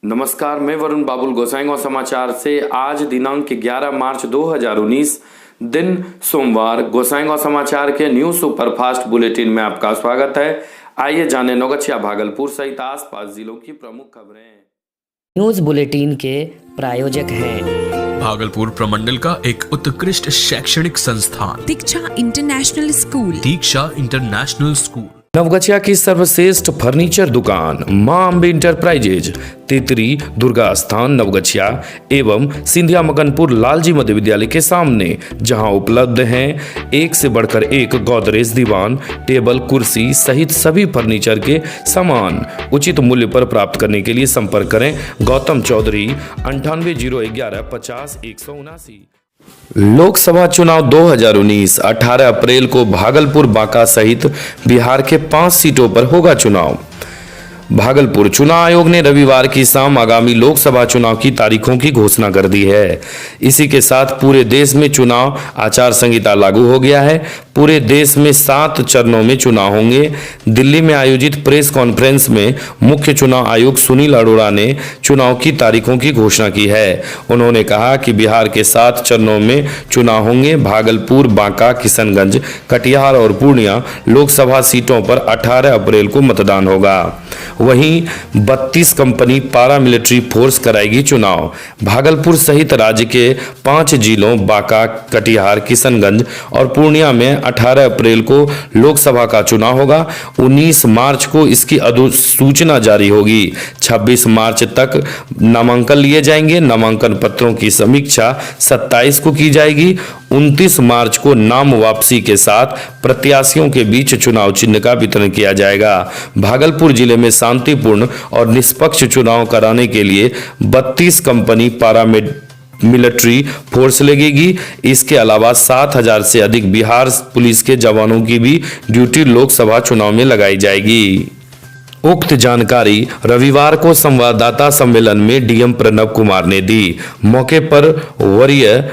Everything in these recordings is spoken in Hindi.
नमस्कार, मैं वरुण बाबुल गोसाईगांव समाचार से आज दिनांक 11 मार्च 2019 दिन सोमवार गोसाईगांव समाचार के न्यूज सुपरफास्ट बुलेटिन में आपका स्वागत है। आइए जानें नौगछिया, भागलपुर सहित आसपास जिलों की प्रमुख खबरें। न्यूज बुलेटिन के प्रायोजक हैं भागलपुर प्रमंडल का एक उत्कृष्ट शैक्षणिक संस्थान दीक्षा इंटरनेशनल स्कूल। दीक्षा इंटरनेशनल स्कूल नवगछिया की सर्वश्रेष्ठ फर्नीचर दुकान मां अम्बे इंटरप्राइजेज, तितरी दुर्गा स्थान नवगछिया एवं सिंधिया मकनपुर लालजी मध्य विद्यालय के सामने, जहां उपलब्ध हैं एक से बढ़कर एक गोदरेज, दीवान, टेबल, कुर्सी सहित सभी फर्नीचर के सामान उचित मूल्य पर प्राप्त करने के लिए संपर्क करें गौतम चौधरी 98011150-179। लोकसभा चुनाव 2019 18 अप्रैल को भागलपुर, बांका सहित बिहार के 5 सीटों पर होगा चुनाव। भागलपुर चुनाव आयोग ने रविवार की शाम आगामी लोकसभा चुनाव की तारीखों की घोषणा कर दी है। इसी के साथ पूरे देश में चुनाव आचार संहिता लागू हो गया है। पूरे देश में 7 चरणों में चुनाव होंगे। दिल्ली में आयोजित प्रेस कॉन्फ्रेंस में मुख्य चुनाव आयुक्त सुनील अरोड़ा ने चुनाव की तारीखों की घोषणा की है। उन्होंने कहा कि बिहार के 7 चरणों में चुनाव होंगे। भागलपुर, बांका, किशनगंज, कटिहार और पूर्णिया लोकसभा सीटों पर 18 अप्रैल को मतदान होगा। वहीं 32 कंपनी पारा मिलिट्री फोर्स कराएगी चुनाव। भागलपुर सहित राज्य के 5 जिलों बांका, कटिहार, किशनगंज और पूर्णिया में 18 अप्रैल को लोकसभा का चुनाव होगा। 19 मार्च को इसकी अधिसूचना जारी होगी। 26 मार्च तक नामांकन लिए जाएंगे। नामांकन पत्रों की समीक्षा 27 को की जाएगी। 29 मार्च को नाम वापसी के साथ प्रत्याशियों के बीच चुनाव चिन्ह का वितरण किया जाएगा। भागलपुर जिले में शांतिपूर्ण और निष्पक्ष चुनाव कराने के लिए 32 कंपनी पारा मिलिट्री फोर्स लगेगी। इसके अलावा 7,000 से अधिक बिहार पुलिस के जवानों की भी ड्यूटी लोकसभा चुनाव में लगाई जाएगी। उक्त जानकारी रविवार को संवाददाता सम्मेलन में डीएम प्रणव कुमार ने दी। मौके पर वरीय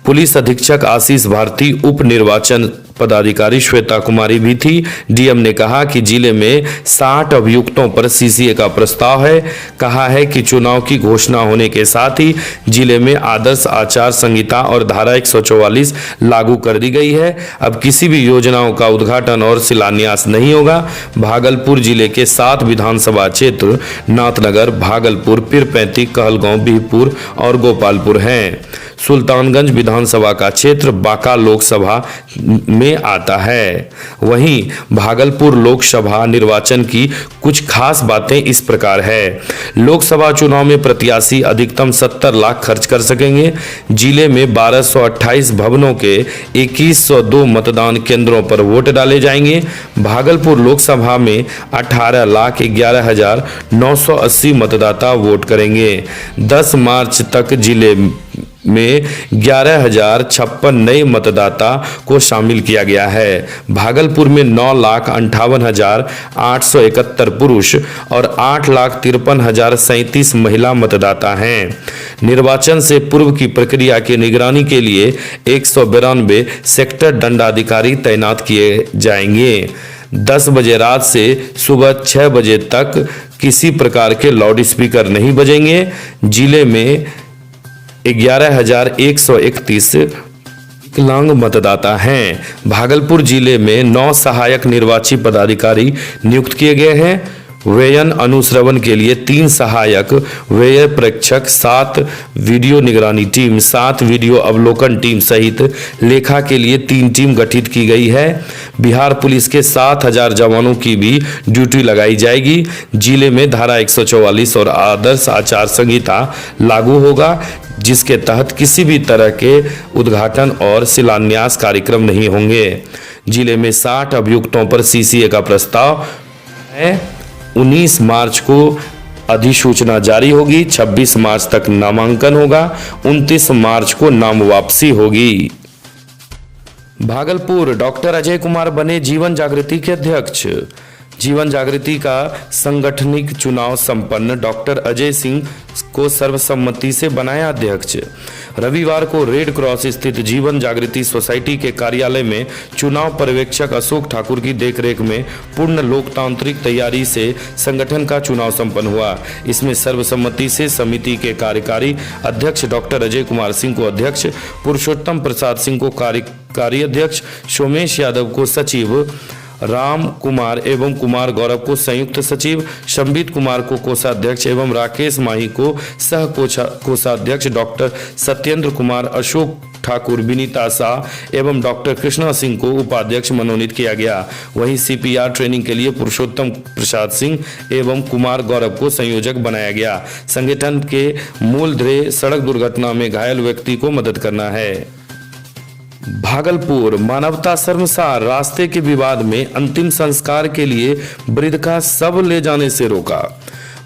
पुलिस अधीक्षक आशीष भारती, उप निर्वाचन पदाधिकारी श्वेता कुमारी भी थी। डीएम ने कहा कि जिले में 60 अभियुक्तों पर सीसीए का प्रस्ताव है। कहा है कि चुनाव की घोषणा होने के साथ ही जिले में आदर्श आचार संहिता और धारा 144 लागू कर दी गई है। अब किसी भी योजनाओं का उद्घाटन और शिलान्यास नहीं होगा। भागलपुर जिले के 7 विधानसभा क्षेत्र नाथनगर, भागलपुर, पीरपैंती, कहलगांव, बिहपुर और गोपालपुर हैं। सुल्तानगंज विधानसभा का क्षेत्र बांका लोकसभा में आता है। वहीं भागलपुर लोकसभा निर्वाचन की कुछ खास बातें इस प्रकार है। लोकसभा चुनाव में प्रत्याशी अधिकतम 70 लाख खर्च कर सकेंगे। जिले में 1228 भवनों के 2102 मतदान केंद्रों पर वोट डाले जाएंगे। भागलपुर लोकसभा में 18,11,980 मतदाता वोट करेंगे। 10 मार्च तक जिले में 11,056 नए मतदाता को शामिल किया गया है। भागलपुर में 9,58,871 पुरुष और 8,53,037 महिला मतदाता हैं। निर्वाचन से पूर्व की प्रक्रिया की निगरानी के लिए 192 सेक्टर दंडाधिकारी तैनात किए जाएंगे। 10 बजे रात से सुबह 6 बजे तक किसी प्रकार के लाउड स्पीकर नहीं बजेंगे। जिले में 11,131 विकलांग मतदाता हैं। भागलपुर जिले में 9 सहायक निर्वाची पदाधिकारी नियुक्त किए गए हैं। व्ययन अनुश्रवण के लिए 3 सहायक व्यय प्रेक्षक, 7 वीडियो निगरानी टीम, 7 वीडियो अवलोकन टीम सहित लेखा के लिए 3 टीम गठित की गई है। बिहार पुलिस के 7,000 जवानों की भी ड्यूटी लगाई जाएगी। जिले में धारा 144 और आदर्श आचार संहिता लागू होगा, जिसके तहत किसी भी तरह के उद्घाटन और शिलान्यास कार्यक्रम नहीं होंगे। जिले में 60 अभियुक्तों पर सीसीए का प्रस्ताव है। 19 मार्च को अधिसूचना जारी होगी। 26 मार्च तक नामांकन होगा। 29 मार्च को नाम वापसी होगी। भागलपुर डॉक्टर अजय कुमार बने जीवन जागृति के अध्यक्ष। जीवन जागृति का सांगठनिक चुनाव संपन्न। डॉक्टर अजय सिंह को सर्वसम्मति से बनाया अध्यक्ष। रविवार को रेड क्रॉस स्थित जीवन जागृति सोसाइटी के कार्यालय में चुनाव पर्यवेक्षक अशोक ठाकुर की देखरेख में पूर्ण लोकतांत्रिक तैयारी से संगठन का चुनाव संपन्न हुआ। इसमें सर्वसम्मति से समिति के कार्यकारी अध्यक्ष डॉक्टर अजय कुमार सिंह को अध्यक्ष, पुरुषोत्तम प्रसाद सिंह को कार्यकारी अध्यक्ष, सोमेश यादव को सचिव, राम कुमार एवं कुमार गौरव को संयुक्त सचिव, संबित कुमार को कोषाध्यक्ष एवं राकेश माही को सह कोषाध्यक्ष, डॉक्टर सत्येंद्र कुमार, अशोक ठाकुर, विनीता शाह एवं डॉक्टर कृष्णा सिंह को उपाध्यक्ष मनोनीत किया गया। वहीं सीपीआर ट्रेनिंग के लिए पुरुषोत्तम प्रसाद सिंह एवं कुमार गौरव को संयोजक बनाया गया। संगठन के मूल ध्येय सड़क दुर्घटना में घायल व्यक्ति को मदद करना है। भागलपुर मानवता शर्मसार, रास्ते के विवाद में अंतिम संस्कार के लिए वृद्ध का शव ले जाने से रोका।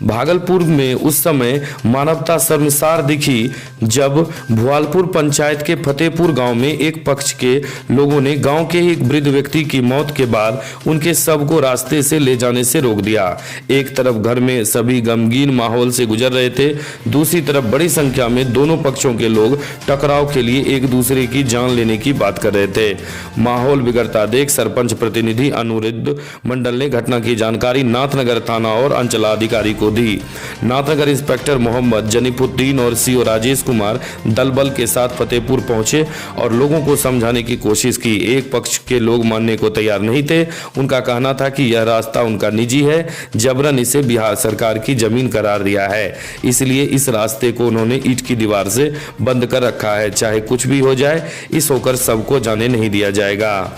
भागलपुर में उस समय मानवता शर्मसार दिखी जब भुआलपुर पंचायत के फतेहपुर गांव में एक पक्ष के लोगों ने गांव के एक वृद्ध व्यक्ति की मौत के बाद उनके शव को रास्ते से ले जाने से रोक दिया। एक तरफ घर में सभी गमगीन माहौल से गुजर रहे थे, दूसरी तरफ बड़ी संख्या में दोनों पक्षों के लोग टकराव के लिए एक दूसरे की जान लेने की बात कर रहे थे। माहौल बिगड़ता देख सरपंच प्रतिनिधि अनुरुद्ध मंडल ने घटना की जानकारी नाथनगर थाना और अंचलाधिकारी को दी। नाथनगर इंस्पेक्टर मोहम्मद जनीफुद्दीन और सीओ राजेश कुमार दल बल के साथ फतेहपुर पहुंचे और लोगों को समझाने की कोशिश की। एक पक्ष के लोग मानने को तैयार नहीं थे। उनका कहना था कि यह रास्ता उनका निजी है, जबरन इसे बिहार सरकार की जमीन करार दिया है, इसलिए इस रास्ते को उन्होंने ईंट की दीवार से बंद कर रखा है। चाहे कुछ भी हो जाए, इस होकर सबको जाने नहीं दिया जाएगा।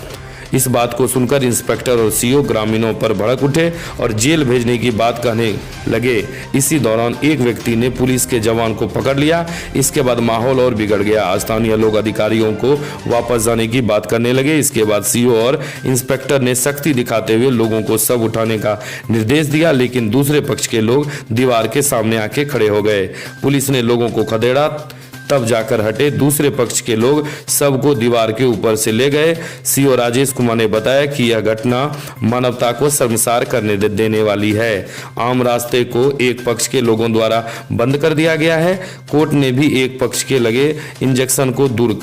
इस बात को सुनकर इंस्पेक्टर और सीओ ग्रामीणों पर भड़क उठे और जेल भेजने की बात कहने लगे। इसी दौरान एक व्यक्ति ने पुलिस के जवान को पकड़ लिया। इसके बाद माहौल और बिगड़ गया। स्थानीय लोग अधिकारियों को वापस जाने की बात करने लगे। इसके बाद सीओ और इंस्पेक्टर ने सख्ती दिखाते हुए लोगों को सब उठाने का निर्देश दिया, लेकिन दूसरे पक्ष के लोग दीवार के सामने आके खड़े हो गए। पुलिस ने लोगों को खदेड़ा, तब जाकर हटे। दूसरे पक्ष के लोग सबको दीवार के ऊपर से ले गए। सीओ राजेश कुमार ने बताया कि यह घटना मानवता को शर्मसार करने देने वाली है। आम रास्ते को एक पक्ष के लोगों द्वारा बंद कर दिया गया है। कोर्ट ने भी एक पक्ष के लगे इंजेक्शन को दूर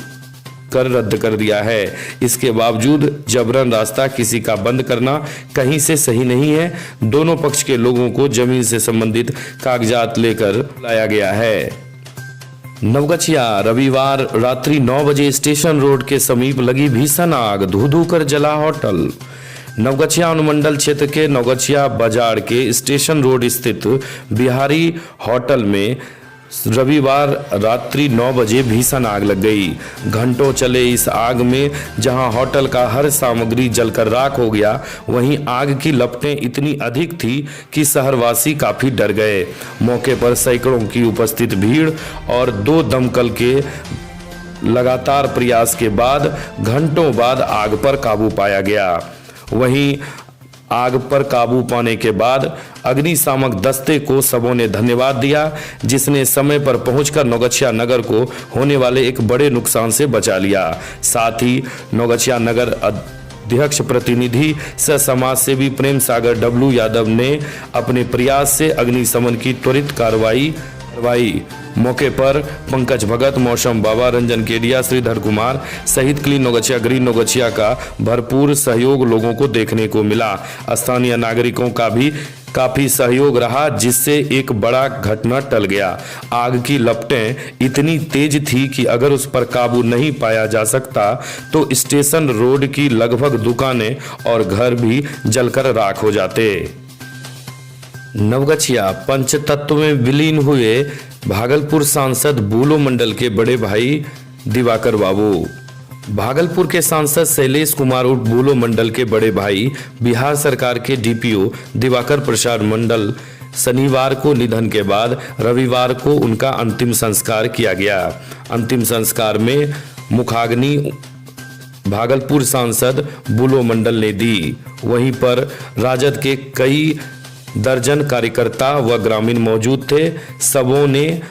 कर रद्द कर दिया है। इसके बावजूद जबरन रास्ता किसी का बंद करना कहीं से सही नहीं है। दोनों पक्ष के लोगों को जमीन से संबंधित कागजात लेकर लाया गया है। नवगछिया, रविवार रात्रि 9 बजे स्टेशन रोड के समीप लगी भीषण आग, धू धू कर जला होटल। नवगछिया अनुमंडल क्षेत्र के नवगछिया बाजार के स्टेशन रोड स्थित बिहारी होटल में रविवार रात्रि 9 बजे भीषण आग लग गई। घंटों चले इस आग में जहां होटल का हर सामग्री जलकर राख हो गया, वहीं आग की लपटें इतनी अधिक थी कि शहरवासी काफी डर गए। मौके पर सैकड़ों की उपस्थित भीड़ और 2 दमकल के लगातार प्रयास के बाद घंटों बाद आग पर काबू पाया गया। वहीं आग पर काबू पाने के बाद अग्निशामक दस्ते को सबों ने धन्यवाद दिया, जिसने समय पर पहुंचकर नवगछिया नगर को होने वाले एक बड़े नुकसान से बचा लिया। साथ ही नवगछिया नगर अध्यक्ष प्रतिनिधि सह समाज सेवी प्रेम सागर डब्लू यादव ने अपने प्रयास से अग्निशमन की त्वरित कार्रवाई। मौके पर पंकज भगत, मौसम बाबा, रंजन केडिया, श्रीधर कुमार सहित क्लीन नवगछिया, ग्रीन नवगछिया का भरपूर सहयोग लोगों को देखने को मिला। स्थानीय नागरिकों का भी काफी सहयोग रहा, जिससे एक बड़ा घटना टल गया। आग की लपटें इतनी तेज थी कि अगर उस पर काबू नहीं पाया जा सकता तो स्टेशन रोड की लगभग दुकानें और घर भी जलकर राख हो जाते। नवगछिया पंचतत्व में विलीन हुए भागलपुर सांसद बुलो मंडल के बड़े भाई दिवाकर बाबू। भागलपुर के सांसद शैलेश कुमार उर्फ बुलो मंडल के बड़े भाई बिहार सरकार के डीपीओ दिवाकर प्रसाद मंडल शनिवार को निधन के बाद रविवार को उनका अंतिम संस्कार किया गया। अंतिम संस्कार में मुखाग्नि भागलपुर सांसद बुलो मंडल ने दी। वहीं पर राजद के कई दर्जन कार्यकर्ता व ग्रामीण मौजूद थे। सबों ने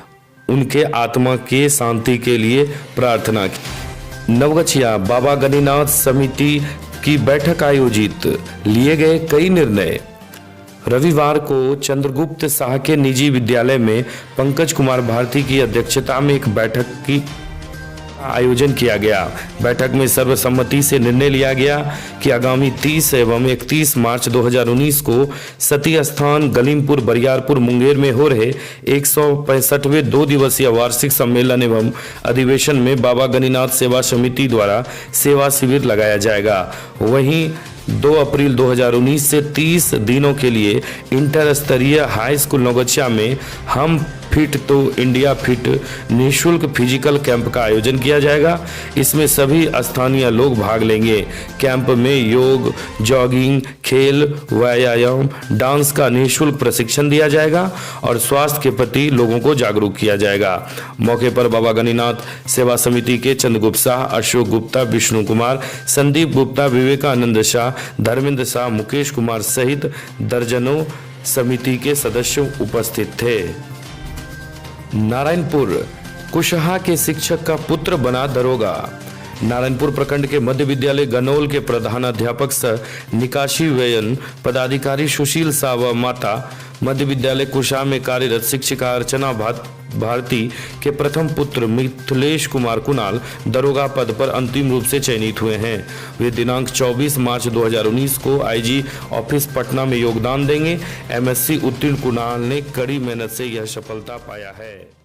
उनके आत्मा के शांति के लिए प्रार्थना की। नवगछिया बाबा गणिनाथ समिति की बैठक आयोजित, लिए गए कई निर्णय। रविवार को चंद्रगुप्त शाह के निजी विद्यालय में पंकज कुमार भारती की अध्यक्षता में एक बैठक की आयोजन किया गया। बैठक में सर्वसम्मति से निर्णय लिया गया कि आगामी 30 एवं 31 मार्च 2019 को सती स्थान गलीमपुर बरियारपुर मुंगेर में हो रहे 165वें 2 दिवसीय वार्षिक सम्मेलन एवं अधिवेशन में बाबा गणिनाथ सेवा समिति द्वारा सेवा शिविर लगाया जाएगा। वहीं 2 अप्रैल 2019 से 30 दिनों के लिए इंटर स्तरीय हाई स्कूल नौगछिया में हम फिट तो इंडिया फिट निःशुल्क फिजिकल कैंप का आयोजन किया जाएगा। इसमें सभी स्थानीय लोग भाग लेंगे। कैंप में योग, जॉगिंग, खेल, व्यायाम, डांस का निःशुल्क प्रशिक्षण दिया जाएगा और स्वास्थ्य के प्रति लोगों को जागरूक किया जाएगा। मौके पर बाबा गणिनाथ सेवा समिति के चंद्रगुप्त शाह, अशोक गुप्ता, विष्णु कुमार, संदीप गुप्ता, विवेकानंद शाह, धर्मेंद्र शाह, मुकेश कुमार सहित दर्जनों समिति के सदस्य उपस्थित थे। नारायणपुर, कुशहा के शिक्षक का पुत्र बना दरोगा। नारायणपुर प्रखंड के मध्य विद्यालय गनौल के प्रधानाध्यापक सह निकासी व्ययन पदाधिकारी सुशील शाह व माता मध्य विद्यालय कुशहा में कार्यरत शिक्षिका अर्चना भारती के प्रथम पुत्र मिथिलेश कुमार कुणाल दरोगा पद पर अंतिम रूप से चयनित हुए हैं। वे दिनांक 24 मार्च 2019 को आईजी ऑफिस पटना में योगदान देंगे। एमएससी उत्तीर्ण कुणाल ने कड़ी मेहनत से यह सफलता पाया है।